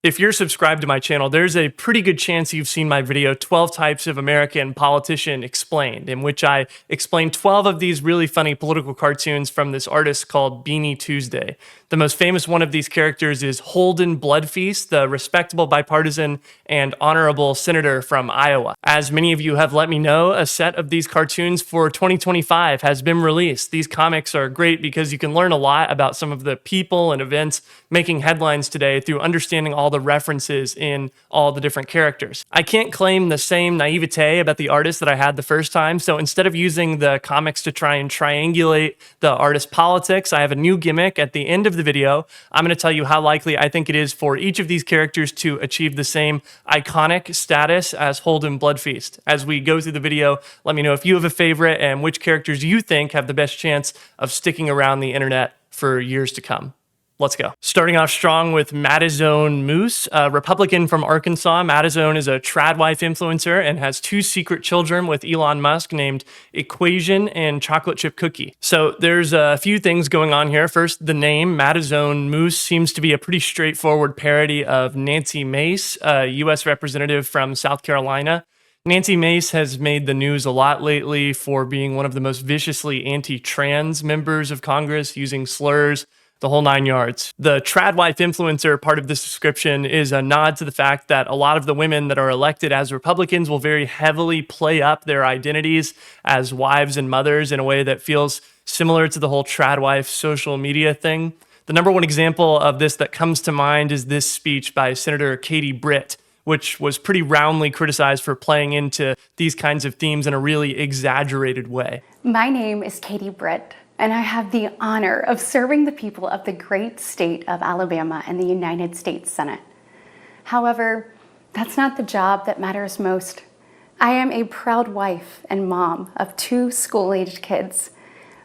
If you're subscribed to my channel, there's a pretty good chance you've seen my video, 12 Types of American Politician Explained, in which I explain 12 of these really funny political cartoons from this artist called Beany Tuesday. The most famous one of these characters is Holden Bloodfeast, the respectable, bipartisan, and honorable senator from Iowa. As many of you have let me know, a set of these cartoons for 2025 has been released. These comics are great because you can learn a lot about some of the people and events making headlines today through understanding all the references in all the different characters. I can't claim the same naivete about the artist that I had the first time, so instead of using the comics to try and triangulate the artist's politics, I have a new gimmick. At the end of the video, I'm going to tell you how likely I think it is for each of these characters to achieve the same iconic status as Holden Bloodfeast. As we go through the video, let me know if you have a favorite and which characters you think have the best chance of sticking around the internet for years to come. Let's go. Starting off strong with Madizone Muce, a Republican from Arkansas. Madizone is a trad wife influencer and has 2 secret children with Elon Musk named Equation and Chocolate Chip Cookie. So there's a few things going on here. First, the name Madizone Muce seems to be a pretty straightforward parody of Nancy Mace, a U.S. representative from South Carolina. Nancy Mace has made the news a lot lately for being one of the most viciously anti-trans members of Congress, using slurs, the whole 9 yards. The trad wife influencer part of this description is a nod to the fact that a lot of the women that are elected as Republicans will very heavily play up their identities as wives and mothers in a way that feels similar to the whole trad wife social media thing. The number one example of this that comes to mind is this speech by Senator Katie Britt, which was pretty roundly criticized for playing into these kinds of themes in a really exaggerated way. My name is Katie Britt, and I have the honor of serving the people of the great state of Alabama in the United States Senate. However, that's not the job that matters most. I am a proud wife and mom of 2 school-aged kids,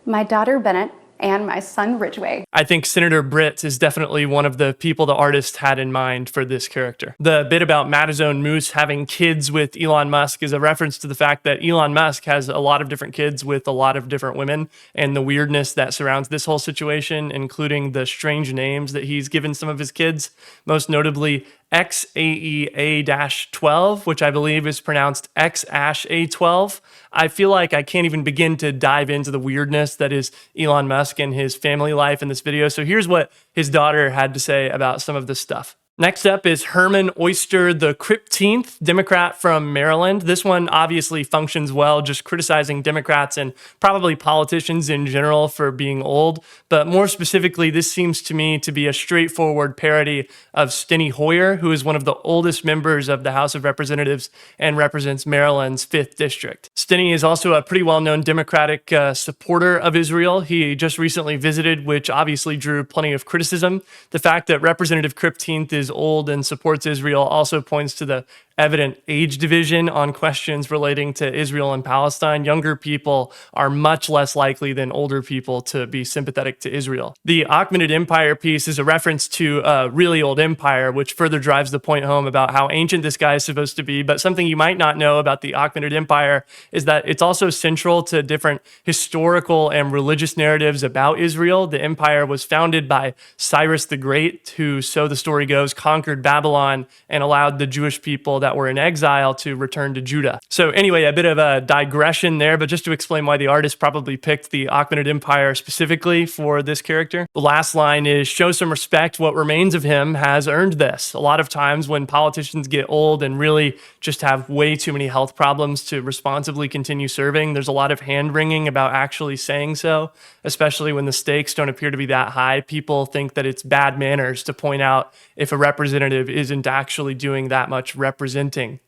my daughter Bennett and my son Ridgway. I think Senator Britt is definitely one of the people the artist had in mind for this character. The bit about Madizone Muce having kids with Elon Musk is a reference to the fact that Elon Musk has a lot of different kids with a lot of different women, and the weirdness that surrounds this whole situation, including the strange names that he's given some of his kids, most notably XAEA-12, which I believe is pronounced XASH-A12. I feel like I can't even begin to dive into the weirdness that is Elon Musk and his family life in this video. So here's what his daughter had to say about some of this stuff. Next up is Herman Oyster, the Crypteenth, Democrat from Maryland. This one obviously functions well, just criticizing Democrats and probably politicians in general for being old. But more specifically, this seems to me to be a straightforward parody of Steny Hoyer, who is one of the oldest members of the House of Representatives and represents Maryland's 5th District. Steny is also a pretty well-known Democratic supporter of Israel. He just recently visited, which obviously drew plenty of criticism. The fact that Representative Crypteenth is old and supports Israel also points to the evident age division on questions relating to Israel and Palestine. Younger people are much less likely than older people to be sympathetic to Israel. The Achaemenid Empire piece is a reference to a really old empire, which further drives the point home about how ancient this guy is supposed to be. But something you might not know about the Achaemenid Empire is that it's also central to different historical and religious narratives about Israel. The empire was founded by Cyrus the Great, who, so the story goes, conquered Babylon and allowed the Jewish people that were in exile to return to Judah. So anyway, a bit of a digression there, but just to explain why the artist probably picked the Achaemenid Empire specifically for this character. The last line is, show some respect, what remains of him has earned this. A lot of times when politicians get old and really just have way too many health problems to responsibly continue serving, there's a lot of hand-wringing about actually saying so, especially when the stakes don't appear to be that high. People think that it's bad manners to point out if a representative isn't actually doing that much representing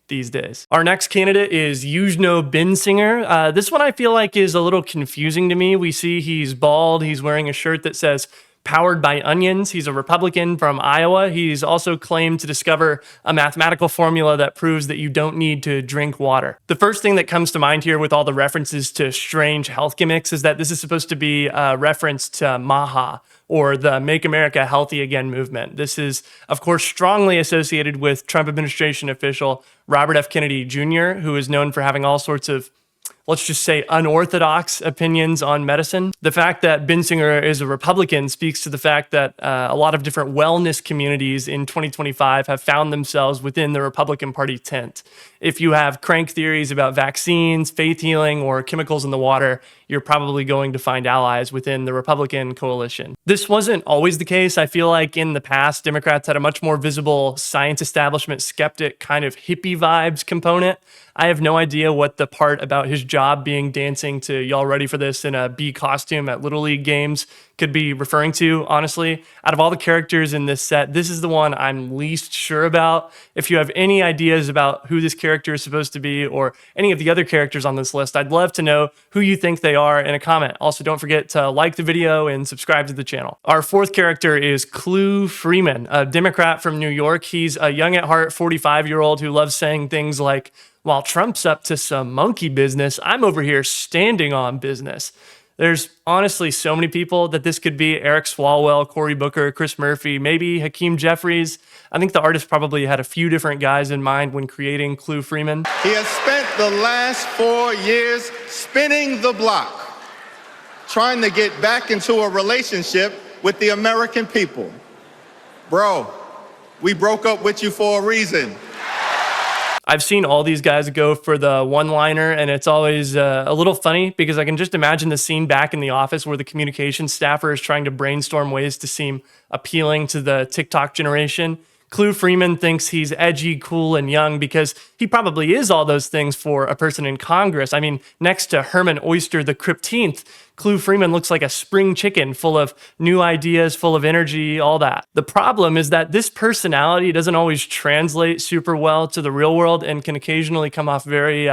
these days. Our next candidate is Eugnot Bensigner. This one I feel like is a little confusing to me. We see he's bald. He's wearing a shirt that says powered by onions. He's a Republican from Iowa. He's also claimed to discover a mathematical formula that proves that you don't need to drink water. The first thing that comes to mind here with all the references to strange health gimmicks is that this is supposed to be a reference to MAHA, or the Make America Healthy Again movement. This is, of course, strongly associated with Trump administration official Robert F. Kennedy Jr., who is known for having all sorts of let's just say, unorthodox opinions on medicine. The fact that Bensigner is a Republican speaks to the fact that a lot of different wellness communities in 2025 have found themselves within the Republican Party tent. If you have crank theories about vaccines, faith healing, or chemicals in the water, you're probably going to find allies within the Republican coalition. This wasn't always the case. I feel like in the past, Democrats had a much more visible science establishment skeptic kind of hippie vibes component. I have no idea what the part about his job being dancing to "Y'all Ready for This" in a bee costume at Little League games could be referring to, honestly. Out of all the characters in this set, this is the one I'm least sure about. If you have any ideas about who this character is supposed to be or any of the other characters on this list, I'd love to know who you think they are in a comment. Also, don't forget to like the video and subscribe to the channel. Our fourth character is Freeman, a Democrat from New York. He's a young at heart 45-year-old who loves saying things like, "While Trump's up to some monkey business, I'm over here standing on business." There's honestly so many people that this could be: Eric Swalwell, Cory Booker, Chris Murphy, maybe Hakeem Jeffries. I think the artist probably had a few different guys in mind when creating Freeman. He has spent the last 4 years spinning the block, trying to get back into a relationship with the American people. Bro, we broke up with you for a reason. I've seen all these guys go for the one-liner, and it's always a little funny because I can just imagine the scene back in the office where the communications staffer is trying to brainstorm ways to seem appealing to the TikTok generation. Freeman thinks he's edgy, cool, and young because he probably is all those things for a person in Congress. I mean, next to Herman Oyster, the Crypteenth, Freeman looks like a spring chicken full of new ideas, full of energy, all that. The problem is that this personality doesn't always translate super well to the real world and can occasionally come off very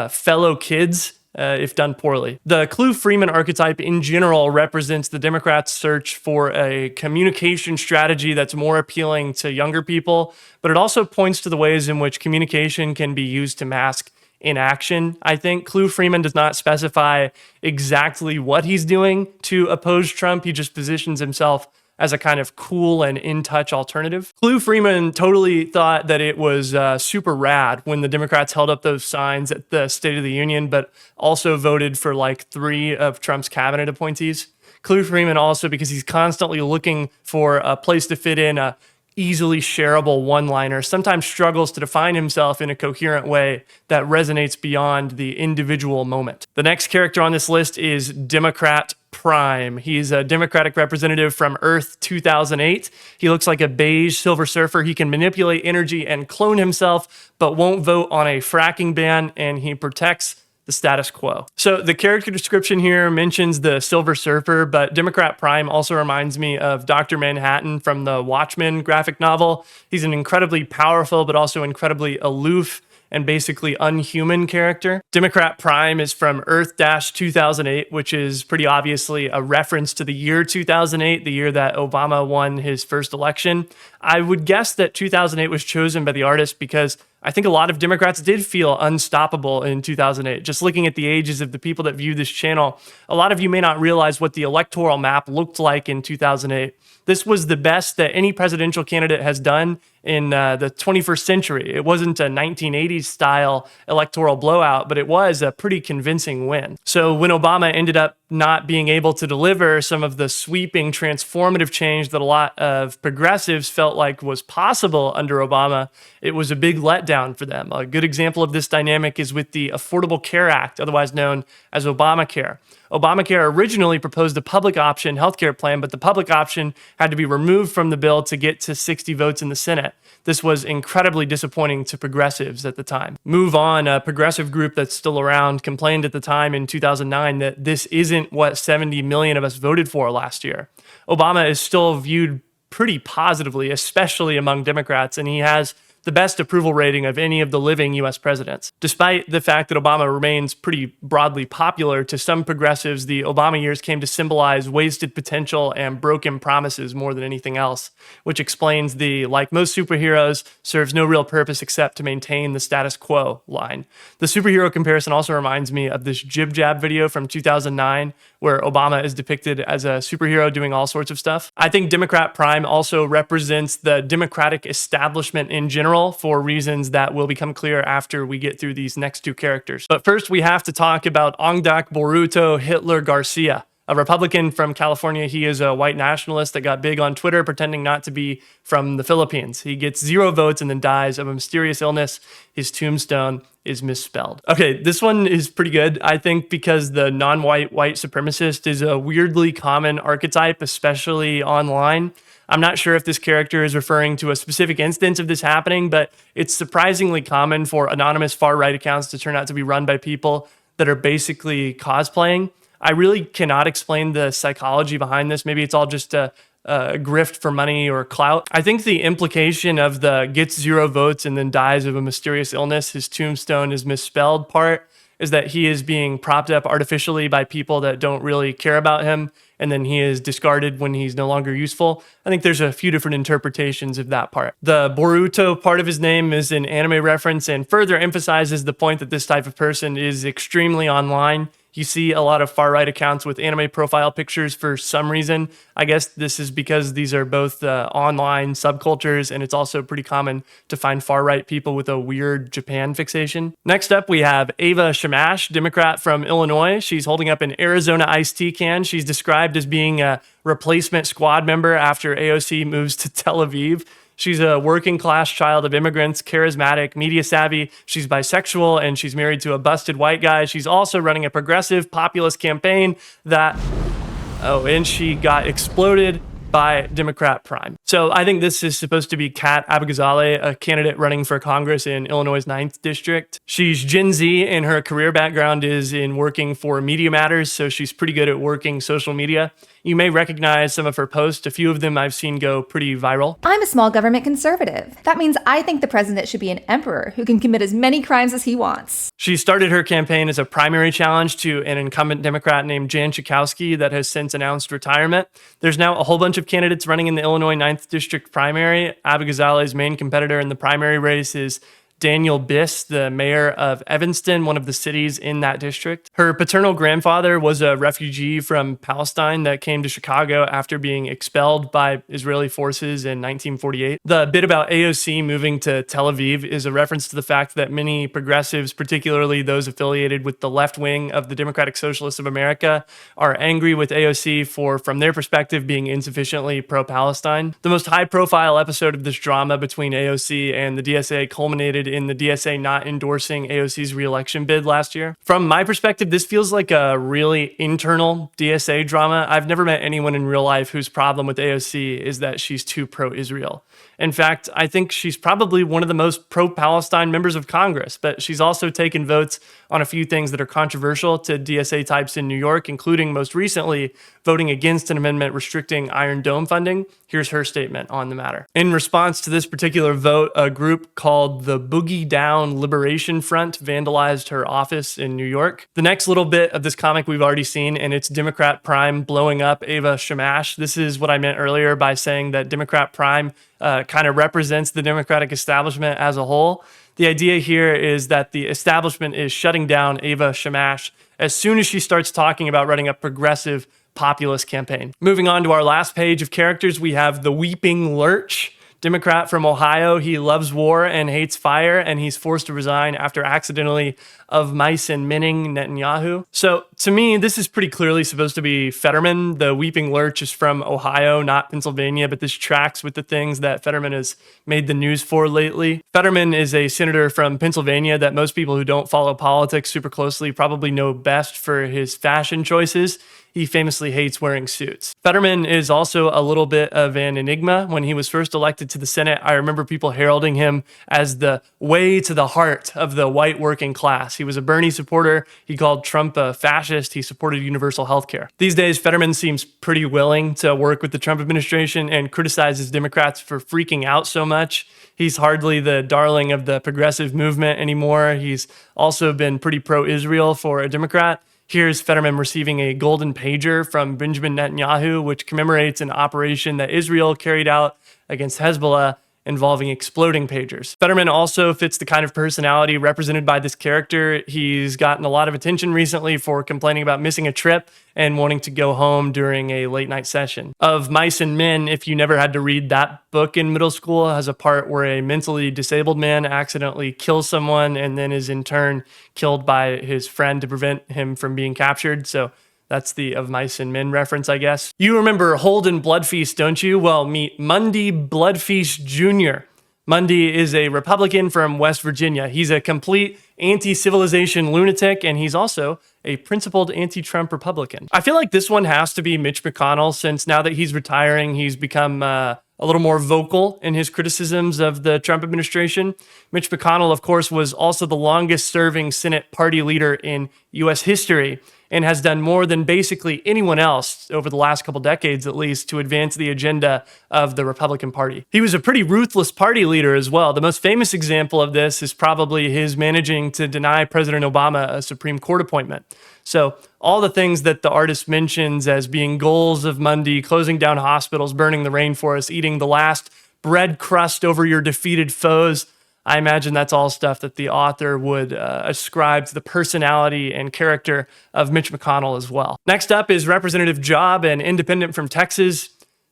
fellow kids if done poorly. The Freeman archetype in general represents the Democrats' search for a communication strategy that's more appealing to younger people, but it also points to the ways in which communication can be used to mask inaction. I think Freeman does not specify exactly what he's doing to oppose Trump. He just positions himself as a kind of cool and in-touch alternative. Freeman totally thought that it was super rad when the Democrats held up those signs at the State of the Union, but also voted for like 3 of Trump's cabinet appointees. Freeman also, because he's constantly looking for a place to fit in a easily shareable one-liner, sometimes struggles to define himself in a coherent way that resonates beyond the individual moment. The next character on this list is Democrat Prime. He's a Democratic representative from Earth 2008. He looks like a beige Silver Surfer. He can manipulate energy and clone himself, but won't vote on a fracking ban, and he protects the status quo. So the character description here mentions the Silver Surfer, but Democrat Prime also reminds me of Dr. Manhattan from the Watchmen graphic novel. He's an incredibly powerful, but also incredibly aloof and basically unhuman character. Democrat Prime is from Earth-2008, which is pretty obviously a reference to the year 2008, the year that Obama won his first election. I would guess that 2008 was chosen by the artist because I think a lot of Democrats did feel unstoppable in 2008. Just looking at the ages of the people that view this channel, a lot of you may not realize what the electoral map looked like in 2008. This was the best that any presidential candidate has done in the 21st century. It wasn't a 1980s style electoral blowout, but it was a pretty convincing win. So when Obama ended up not being able to deliver some of the sweeping transformative change that a lot of progressives felt like was possible under Obama, it was a big letdown for them. A good example of this dynamic is with the Affordable Care Act, otherwise known as Obamacare. Obamacare originally proposed a public option healthcare plan, but the public option had to be removed from the bill to get to 60 votes in the Senate. This was incredibly disappointing to progressives at the time. Move On, a progressive group that's still around, complained at the time in 2009 that this isn't what 70 million of us voted for last year. Obama is still viewed pretty positively, especially among Democrats, and he has the best approval rating of any of the living U.S. presidents. Despite the fact that Obama remains pretty broadly popular, to some progressives, the Obama years came to symbolize wasted potential and broken promises more than anything else, which explains the, like most superheroes, serves no real purpose except to maintain the status quo line. The superhero comparison also reminds me of this Jib Jab video from 2009, where Obama is depicted as a superhero doing all sorts of stuff. I think Democrat Prime also represents the Democratic establishment in general, general for reasons that will become clear after we get through these next two characters. But first, we have to talk about Ongdak Boruto Hitler Garcia, a Republican from California. He is a white nationalist that got big on Twitter pretending not to be from the Philippines. He gets 0 votes and then dies of a mysterious illness. His tombstone is misspelled. Okay, this one is pretty good, I think, because the non-white white supremacist is a weirdly common archetype, especially online. I'm not sure if this character is referring to a specific instance of this happening, but it's surprisingly common for anonymous far-right accounts to turn out to be run by people that are basically cosplaying. I really cannot explain the psychology behind this. Maybe it's all just a grift for money or clout. I think the implication of the gets 0 votes and then dies of a mysterious illness, his tombstone is misspelled part, is that he is being propped up artificially by people that don't really care about him, and then he is discarded when he's no longer useful. I think there's a few different interpretations of that part. The Boruto part of his name is an anime reference and further emphasizes the point that this type of person is extremely online. You see a lot of far-right accounts with anime profile pictures for some reason. I guess this is because these are both online subcultures, and it's also pretty common to find far-right people with a weird Japan fixation. Next up, we have Ava Shamash, Democrat from Illinois. She's holding up an Arizona iced tea can. She's described as being a replacement squad member after AOC moves to Tel Aviv. She's a working class child of immigrants, charismatic, media savvy. She's bisexual, and she's married to a busted white guy. She's also running a progressive populist campaign and she got exploded by Democrat Prime. So I think this is supposed to be Kat Abigazale, a candidate running for Congress in Illinois' 9th district. She's Gen Z, and her career background is in working for Media Matters, so she's pretty good at working social media. You may recognize some of her posts. A few of them I've seen go pretty viral. I'm a small government conservative. That means I think the president should be an emperor who can commit as many crimes as he wants. She started her campaign as a primary challenge to an incumbent Democrat named Jan Schakowsky that has since announced retirement. There's now a whole bunch of candidates running in the Illinois 9th District primary. Abigazale's main competitor in the primary race is Daniel Biss, the mayor of Evanston, one of the cities in that district. Her paternal grandfather was a refugee from Palestine that came to Chicago after being expelled by Israeli forces in 1948. The bit about AOC moving to Tel Aviv is a reference to the fact that many progressives, particularly those affiliated with the left wing of the Democratic Socialists of America, are angry with AOC for, from their perspective, being insufficiently pro-Palestine. The most high-profile episode of this drama between AOC and the DSA culminated in the DSA not endorsing AOC's re-election bid last year. From my perspective, this feels like a really internal DSA drama. I've never met anyone in real life whose problem with AOC is that she's too pro-Israel. In fact, I think she's probably one of the most pro-Palestine members of Congress, but she's also taken votes on a few things that are controversial to DSA types in New York, including most recently voting against an amendment restricting Iron Dome funding. Here's her statement on the matter. In response to this particular vote, a group called the Boogie Down Liberation Front vandalized her office in New York. The next little bit of this comic we've already seen, and it's Democrat Prime blowing up Ava Shamash. This is what I meant earlier by saying that Democrat Prime kind of represents the Democratic establishment as a whole. The idea here is that the establishment is shutting down Ava Shamash as soon as she starts talking about running a progressive populist campaign. Moving on to our last page of characters, we have the Weeping Lurch, Democrat from Ohio. He loves war and hates fire, and he's forced to resign after accidentally of mice and minning Netanyahu. So to me, this is pretty clearly supposed to be Fetterman. The Weeping Lurch is from Ohio, not Pennsylvania, but this tracks with the things that Fetterman has made the news for lately. Fetterman is a senator from Pennsylvania that most people who don't follow politics super closely probably know best for his fashion choices. He famously hates wearing suits. Fetterman is also a little bit of an enigma. When he was first elected to the Senate, I remember people heralding him as the way to the heart of the white working class. He was a Bernie supporter. He called Trump a fascist. He supported universal health care. These days, Fetterman seems pretty willing to work with the Trump administration and criticizes Democrats for freaking out so much. He's hardly the darling of the progressive movement anymore. He's also been pretty pro-Israel for a Democrat. Here's Fetterman receiving a golden pager from Benjamin Netanyahu, which commemorates an operation that Israel carried out against Hezbollah involving exploding pagers. Fetterman also fits the kind of personality represented by this character. He's gotten a lot of attention recently for complaining about missing a trip and wanting to go home during a late night session. Of Mice and Men, if you never had to read that book in middle school, has a part where a mentally disabled man accidentally kills someone and then is in turn killed by his friend to prevent him from being captured. So that's the Of Mice and Men reference, I guess. You remember Holden Bloodfeast, don't you? Well, meet Mundy Bloodfeast Jr. Mundy is a Republican from West Virginia. He's a complete anti-civilization lunatic, and he's also a principled anti-Trump Republican. I feel like this one has to be Mitch McConnell, since now that he's retiring, he's become a little more vocal in his criticisms of the Trump administration. Mitch McConnell, of course, was also the longest-serving Senate party leader in U.S. history, and has done more than basically anyone else over the last couple decades, at least, to advance the agenda of the Republican Party. He was a pretty ruthless party leader as well. The most famous example of this is probably his managing to deny President Obama a Supreme Court appointment. So all the things that the artist mentions as being goals of Mundy, closing down hospitals, burning the rainforest, eating the last bread crust over your defeated foes, I imagine that's all stuff that the author would ascribe to the personality and character of Mitch McConnell as well. Next up is Representative Job, an independent from Texas.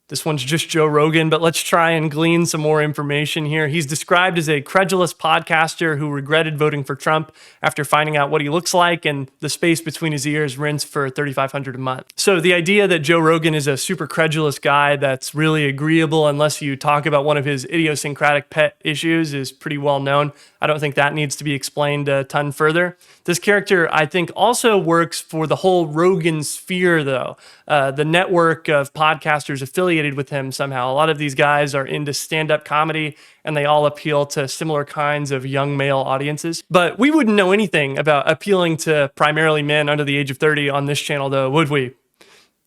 This one's just Joe Rogan, but let's try and glean some more information here. He's described as a credulous podcaster who regretted voting for Trump after finding out what he looks like and the space between his ears rents for $3,500 a month. So the idea that Joe Rogan is a super credulous guy that's really agreeable unless you talk about one of his idiosyncratic pet issues is pretty well known. I don't think that needs to be explained a ton further. This character, I think, also works for the whole Rogan sphere, though. The network of podcasters affiliated with him somehow. A lot of these guys are into stand-up comedy, and they all appeal to similar kinds of young male audiences. But we wouldn't know anything about appealing to primarily men under the age of 30 on this channel, though, would we?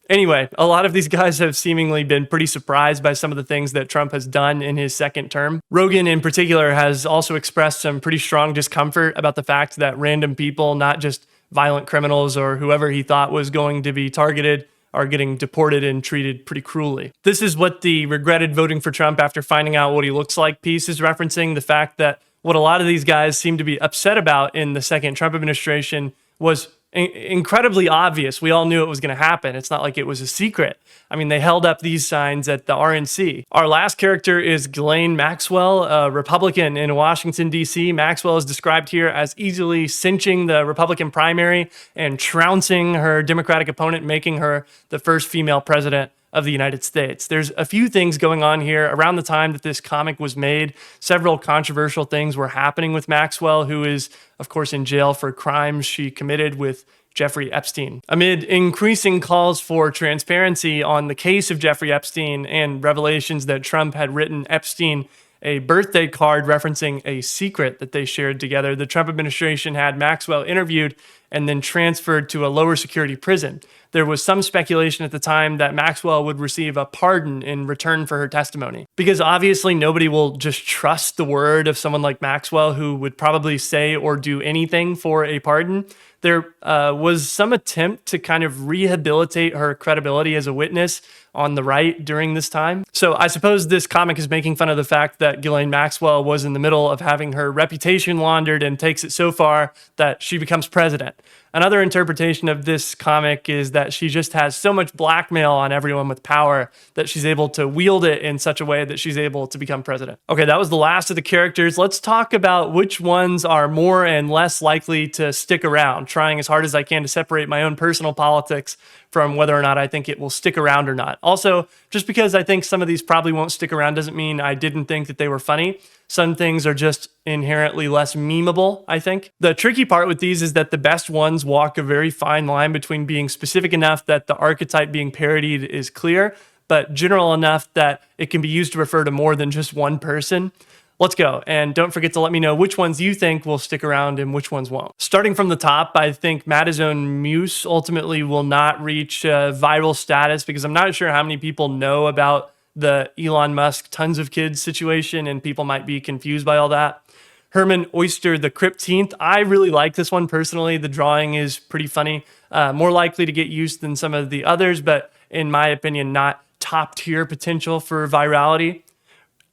Anyway, a lot of these guys have seemingly been pretty surprised by some of the things that Trump has done in his second term. Rogan in particular has also expressed some pretty strong discomfort about the fact that random people, not just violent criminals or whoever he thought was going to be targeted, are getting deported and treated pretty cruelly. This is what the regretted voting for Trump after finding out what he looks like piece is referencing, the fact that what a lot of these guys seem to be upset about in the second Trump administration was incredibly obvious. We all knew it was going to happen. It's not like it was a secret. I mean, they held up these signs at the RNC. Our last character is Ghislaine Maxwell, a Republican in Washington, D.C. Maxwell is described here as easily cinching the Republican primary and trouncing her Democratic opponent, making her the first female president of the United States. There's a few things going on here. Around the time that this comic was made, several controversial things were happening with Maxwell, who is, of course, in jail for crimes she committed with Jeffrey Epstein. Amid increasing calls for transparency on the case of Jeffrey Epstein and revelations that Trump had written Epstein a birthday card referencing a secret that they shared together, the Trump administration had Maxwell interviewed and then transferred to a lower security prison. There was some speculation at the time that Maxwell would receive a pardon in return for her testimony, because obviously nobody will just trust the word of someone like Maxwell, who would probably say or do anything for a pardon. There was some attempt to kind of rehabilitate her credibility as a witness on the right during this time. So I suppose this comic is making fun of the fact that Ghislaine Maxwell was in the middle of having her reputation laundered and takes it so far that she becomes president. Another interpretation of this comic is that she just has so much blackmail on everyone with power that she's able to wield it in such a way that she's able to become president. Okay, that was the last of the characters. Let's talk about which ones are more and less likely to stick around, trying as hard as I can to separate my own personal politics from whether or not I think it will stick around or not. Also, just because I think some of these probably won't stick around doesn't mean I didn't think that they were funny. Some things are just inherently less memeable, I think. The tricky part with these is that the best ones walk a very fine line between being specific enough that the archetype being parodied is clear, but general enough that it can be used to refer to more than just one person. Let's go. And don't forget to let me know which ones you think will stick around and which ones won't. Starting from the top, I think Madizone Muce ultimately will not reach viral status because I'm not sure how many people know about the Elon Musk tons of kids situation, and people might be confused by all that. Herman, Oyster, the Crypteenth. I really like this one personally. The drawing is pretty funny. More likely to get used than some of the others, but in my opinion, not top tier potential for virality.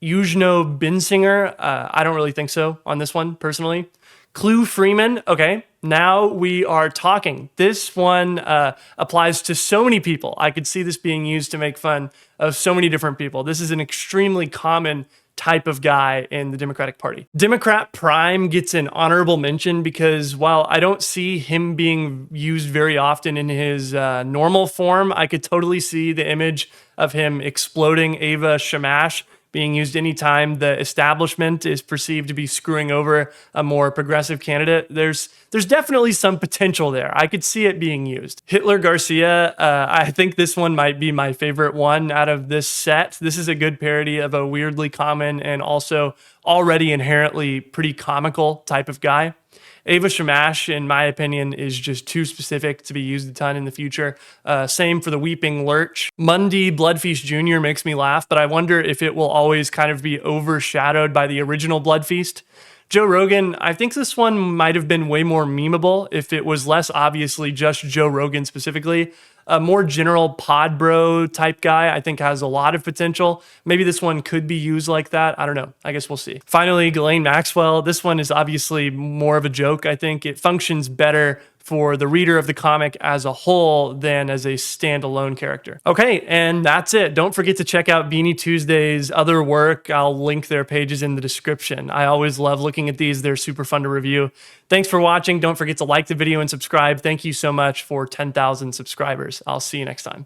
Eugnot Bensigner, I don't really think so on this one, personally. Clue Freeman, okay, now we are talking. This one applies to so many people. I could see this being used to make fun of so many different people. This is an extremely common type of guy in the Democratic Party. Democrat Prime gets an honorable mention because while I don't see him being used very often in his normal form, I could totally see the image of him exploding Ava Shamash being used anytime the establishment is perceived to be screwing over a more progressive candidate. There's definitely some potential there. I could see it being used. Hitler Garcia, I think this one might be my favorite one out of this set. This is a good parody of a weirdly common and also already inherently pretty comical type of guy. Ava Shamash, in my opinion, is just too specific to be used a ton in the future. Same for the Weeping Lurch. Mundy Bloodfeast Jr. makes me laugh, but I wonder if it will always kind of be overshadowed by the original Bloodfeast. Joe Rogan, I think this one might have been way more memeable if it was less obviously just Joe Rogan specifically. A more general pod bro type guy, I think, has a lot of potential. Maybe this one could be used like that. I don't know. I guess we'll see. Finally, Ghislaine Maxwell. This one is obviously more of a joke, I think. It functions better for the reader of the comic as a whole than as a standalone character. Okay, and that's it. Don't forget to check out Beany Tuesday's other work. I'll link their pages in the description. I always love looking at these. They're super fun to review. Thanks for watching. Don't forget to like the video and subscribe. Thank you so much for 10,000 subscribers. I'll see you next time.